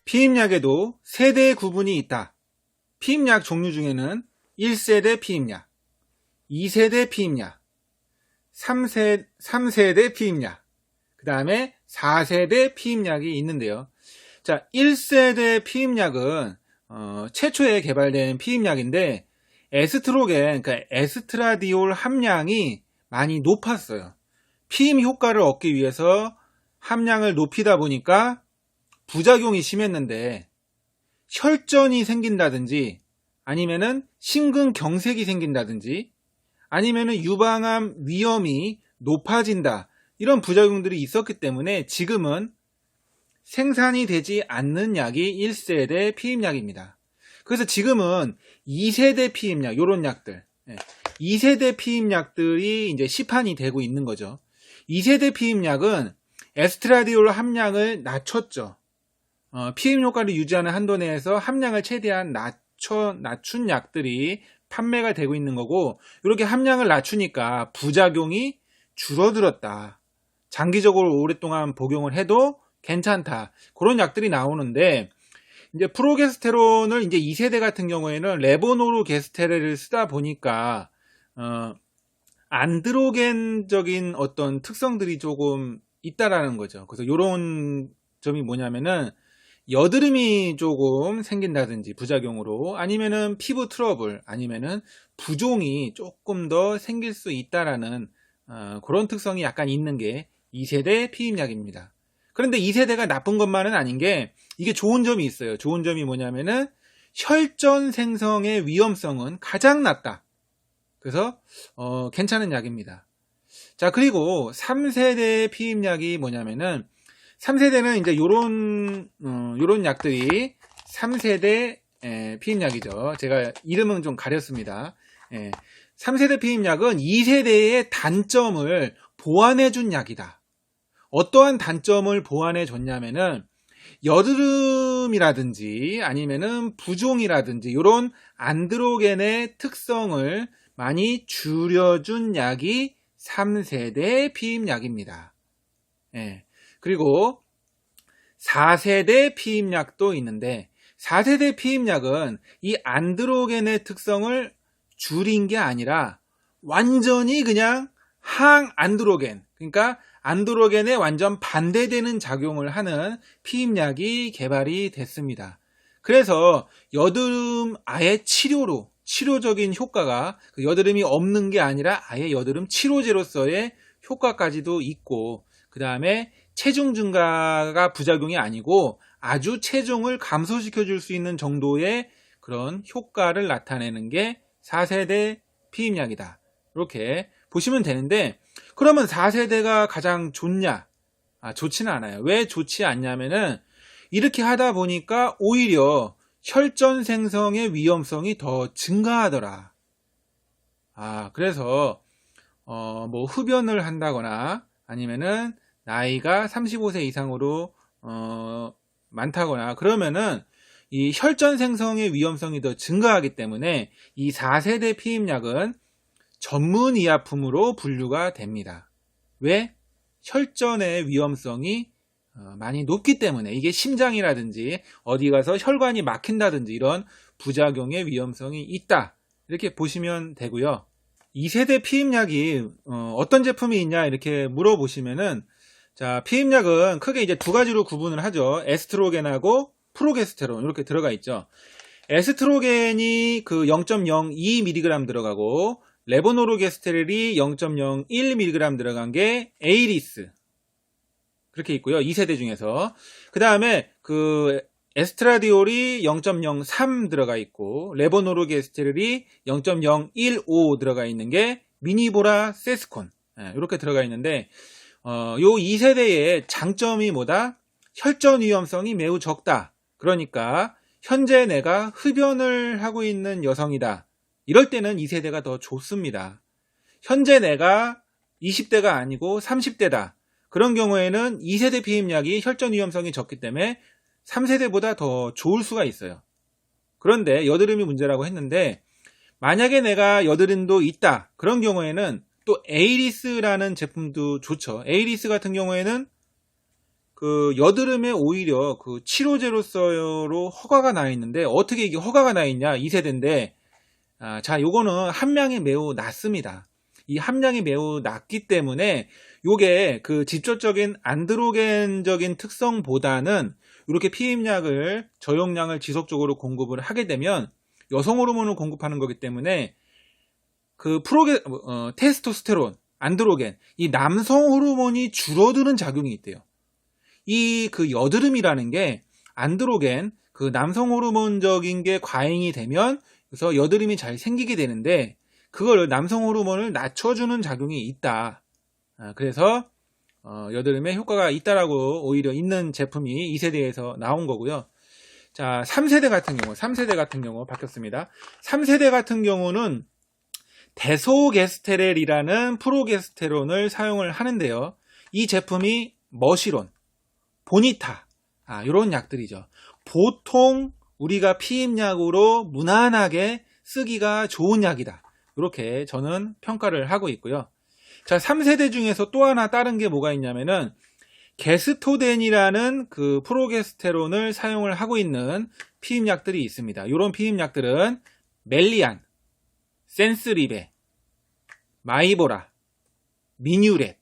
피임약에도 세대 구분이 있다. 피임약 종류 중에는 1세대 피임약, 2세대 피임약, 3세대 피임약, 그 다음에 4세대 피임약이 있는데요. 자, 1세대 피임약은 최초에 개발된 피임약인데 에스트로겐, 그러니까 에스트라디올 함량이 많이 높았어요. 피임 효과를 얻기 위해서 함량을 높이다 보니까 부작용이 심했는데 혈전이 생긴다든지 아니면은 심근경색이 생긴다든지 아니면은 유방암 위험이 높아진다, 이런 부작용들이 있었기 때문에 지금은 생산이 되지 않는 약이 1세대 피임약입니다. 그래서 지금은 2세대 피임약, 요런 약들, 2세대 피임약들이 이제 시판이 되고 있는 거죠. 2세대 피임약은 에스트라디올 함량을 낮췄죠. 피임 효과를 유지하는 한도 내에서 함량을 최대한 낮춘 약들이 판매가 되고 있는 거고, 이렇게 함량을 낮추니까 부작용이 줄어들었다, 장기적으로 오랫동안 복용을 해도 괜찮다, 그런 약들이 나오는데, 이제 프로게스테론을 이제 2세대 같은 경우에는 레보노르게스테르를 쓰다 보니까 안드로겐적인 어떤 특성들이 조금 있다라는 거죠. 그래서 이런 점이 뭐냐면은 여드름이 조금 생긴다든지 부작용으로, 아니면은 피부 트러블, 아니면은 부종이 조금 더 생길 수 있다라는 그런 특성이 약간 있는 게 2세대 피임약입니다. 그런데 2세대가 나쁜 것만은 아닌 게, 이게 좋은 점이 있어요. 좋은 점이 뭐냐면은 혈전 생성의 위험성은 가장 낮다. 그래서 괜찮은 약입니다. 자, 그리고 3세대 피임약이 뭐냐면은, 3세대는 이제 요런 약들이 3세대 피임약이죠. 제가 이름은 좀 가렸습니다. 3세대 피임약은 2세대의 단점을 보완해준 약이다. 어떠한 단점을 보완해줬냐면은 여드름이라든지 아니면은 부종이라든지 이런 안드로겐의 특성을 많이 줄여준 약이 3세대 피임약입니다. 그리고 4세대 피임약도 있는데, 4세대 피임약은 이 안드로겐의 특성을 줄인 게 아니라 완전히 그냥 항안드로겐, 그러니까 안드로겐에 완전 반대되는 작용을 하는 피임약이 개발이 됐습니다. 그래서 여드름 아예 치료적인 효과가, 여드름이 없는 게 아니라 아예 여드름 치료제로서의 효과까지도 있고, 그 다음에 체중 증가가 부작용이 아니고 아주 체중을 감소시켜 줄 수 있는 정도의 그런 효과를 나타내는 게 4세대 피임약이다, 이렇게 보시면 되는데, 그러면 4세대가 가장 좋냐? 좋지는 않아요. 왜 좋지 않냐면은, 이렇게 하다 보니까 오히려 혈전 생성의 위험성이 더 증가하더라. 그래서 뭐 흡연을 한다거나 아니면은 나이가 35세 이상으로 많다거나 그러면은 이 혈전 생성의 위험성이 더 증가하기 때문에 이 4세대 피임약은 전문의약품으로 분류가 됩니다. 왜? 혈전의 위험성이 많이 높기 때문에, 이게 심장이라든지 어디 가서 혈관이 막힌다든지 이런 부작용의 위험성이 있다, 이렇게 보시면 되고요. 2세대 피임약이 어떤 제품이 있냐 이렇게 물어보시면은, 자, 피임약은 크게 이제 두 가지로 구분을 하죠. 에스트로겐하고 프로게스테론, 이렇게 들어가 있죠. 에스트로겐이 그 0.02mg 들어가고 레보노르게스테르이 0.01mg 들어간 게 에이리스, 그렇게 있고요. 2세대 중에서. 그 다음에 그 에스트라디올이 0.03 들어가 있고 레보노르게스테르이 0.015 들어가 있는 게 미니보라 세스콘, 이렇게 들어가 있는데, 요 2세대의 장점이 뭐다? 혈전 위험성이 매우 적다. 그러니까 현재 내가 흡연을 하고 있는 여성이다, 이럴 때는 2세대가 더 좋습니다. 현재 내가 20대가 아니고 30대다, 그런 경우에는 2세대 피임약이 혈전 위험성이 적기 때문에 3세대보다 더 좋을 수가 있어요. 그런데 여드름이 문제라고 했는데, 만약에 내가 여드름도 있다, 그런 경우에는 또 에이리스라는 제품도 좋죠. 에이리스 같은 경우에는 그 여드름에 오히려 그 치료제로서로 허가가 나 있는데, 어떻게 이게 허가가 나 있냐? 2세대인데, 자, 요거는 함량이 매우 낮습니다. 이 함량이 매우 낮기 때문에 요게 그 직접적인 안드로겐적인 특성보다는 이렇게 피임약을 저용량을 지속적으로 공급을 하게 되면 여성 호르몬을 공급하는 거기 때문에 그 테스토스테론, 안드로겐, 이 남성 호르몬이 줄어드는 작용이 있대요. 이 그 여드름이라는 게 안드로겐, 그 남성 호르몬적인 게 과잉이 되면 그래서 여드름이 잘 생기게 되는데, 그걸 남성 호르몬을 낮춰주는 작용이 있다. 그래서 여드름에 효과가 있다라고 오히려 있는 제품이 2세대에서 나온 거고요. 자, 3세대 같은 경우 바뀌었습니다. 3세대 같은 경우는 데소게스테렐이라는 프로게스테론을 사용을 하는데요. 이 제품이 머시론, 보니타, 이런 약들이죠. 보통 우리가 피임약으로 무난하게 쓰기가 좋은 약이다. 이렇게 저는 평가를 하고 있고요. 자, 3세대 중에서 또 하나 다른 게 뭐가 있냐면은 게스토덴이라는 그 프로게스테론을 사용을 하고 있는 피임약들이 있습니다. 이런 피임약들은 멜리안, 센스리베, 마이보라, 미뉴렛,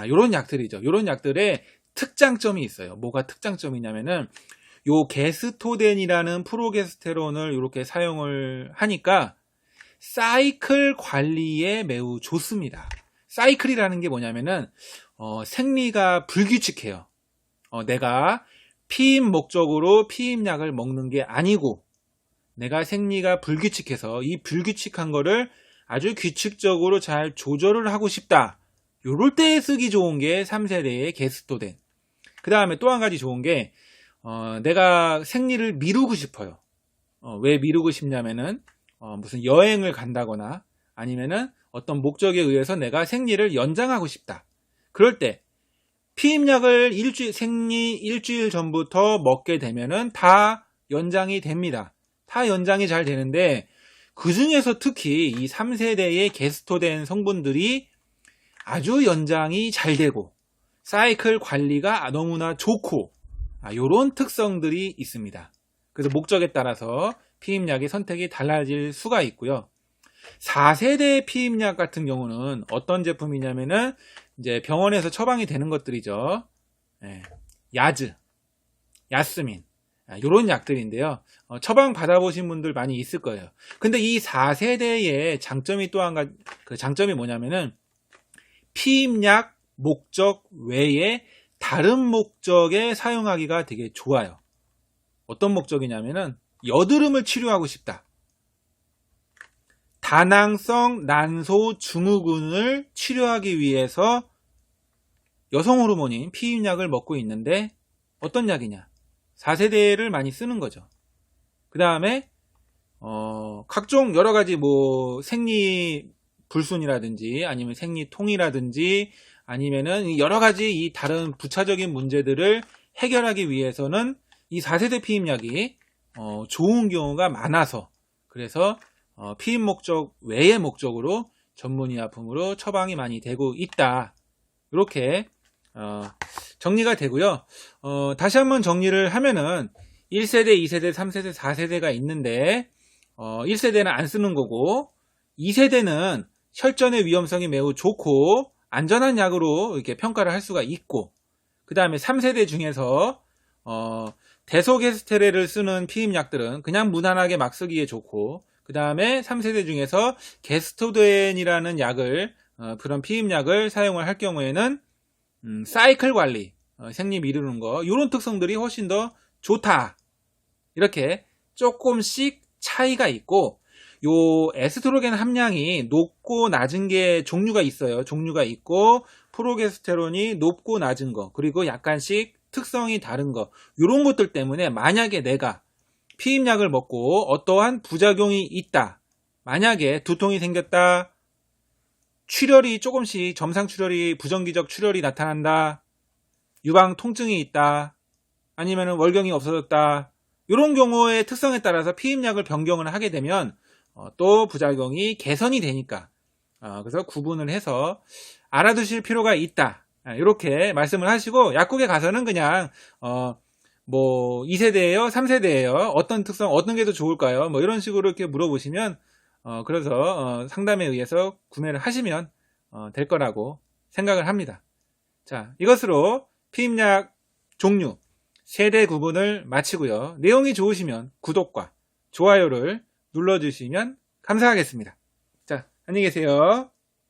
이런 약들이죠. 이런 약들의 특장점이 있어요. 뭐가 특장점이냐면은 요 게스토덴이라는 프로게스테론을 이렇게 사용을 하니까 사이클 관리에 매우 좋습니다. 사이클이라는 게 뭐냐면은 생리가 불규칙해요. 내가 피임 목적으로 피임약을 먹는 게 아니고 내가 생리가 불규칙해서 이 불규칙한 거를 아주 규칙적으로 잘 조절을 하고 싶다. 요럴 때 쓰기 좋은 게 3세대의 게스토덴. 그 다음에 또 한 가지 좋은 게 내가 생리를 미루고 싶어요. 왜 미루고 싶냐면은 무슨 여행을 간다거나 아니면은 어떤 목적에 의해서 내가 생리를 연장하고 싶다. 그럴 때 피임약을 생리 일주일 전부터 먹게 되면은 다 연장이 됩니다. 다 연장이 잘 되는데 그 중에서 특히 이 3세대의 게스토덴 성분들이 아주 연장이 잘 되고 사이클 관리가 너무나 좋고 이런 특성들이 있습니다. 그래서 목적에 따라서 피임약의 선택이 달라질 수가 있고요. 4세대 피임약 같은 경우는 어떤 제품이냐면은 이제 병원에서 처방이 되는 것들이죠. 야즈, 야스민, 이런 약들인데요. 처방 받아보신 분들 많이 있을 거예요. 근데 이 4세대의 장점이 또 한 가지, 그 장점이 뭐냐면은 피임약 목적 외에 다른 목적에 사용하기가 되게 좋아요. 어떤 목적이냐면은 여드름을 치료하고 싶다. 다낭성 난소 증후군을 치료하기 위해서 여성 호르몬인 피임약을 먹고 있는데 어떤 약이냐? 4세대를 많이 쓰는 거죠. 그 다음에 각종 여러 가지 뭐 생리 불순이라든지 아니면 생리통이라든지 아니면은 여러 가지 이 다른 부차적인 문제들을 해결하기 위해서는 이 4세대 피임약이 좋은 경우가 많아서 그래서 피임 목적 외의 목적으로 전문의약품으로 처방이 많이 되고 있다. 이렇게 정리가 되고요. 다시 한번 정리를 하면은 1세대, 2세대, 3세대, 4세대가 있는데 1세대는 안 쓰는 거고 2세대는 혈전의 위험성이 매우 좋고 안전한 약으로 이렇게 평가를 할 수가 있고 그 다음에 3세대 중에서 데소게스테렐을 쓰는 피임약들은 그냥 무난하게 막 쓰기에 좋고 그 다음에 3세대 중에서 게스토덴이라는 약을 그런 피임약을 사용을 할 경우에는 사이클 관리, 생리 미루는 거 이런 특성들이 훨씬 더 좋다. 이렇게 조금씩 차이가 있고 요 에스트로겐 함량이 높고 낮은 게 종류가 있어요. 종류가 있고 프로게스테론이 높고 낮은 거 그리고 약간씩 특성이 다른 거 이런 것들 때문에 만약에 내가 피임약을 먹고 어떠한 부작용이 있다. 만약에 두통이 생겼다. 출혈이 조금씩 점상 출혈이 부정기적 출혈이 나타난다. 유방 통증이 있다. 아니면 월경이 없어졌다. 이런 경우의 특성에 따라서 피임약을 변경을 하게 되면 또 부작용이 개선이 되니까 그래서 구분을 해서 알아두실 필요가 있다. 이렇게 말씀을 하시고, 약국에 가서는 그냥 뭐 2세대예요? 3세대예요? 어떤 특성, 어떤 게 더 좋을까요? 뭐 이런 식으로 이렇게 물어보시면 그래서 상담에 의해서 구매를 하시면 될 거라고 생각을 합니다. 자, 이것으로 피임약 종류, 세대 구분을 마치고요. 내용이 좋으시면 구독과 좋아요를 눌러주시면 감사하겠습니다. 자, 안녕히 계세요.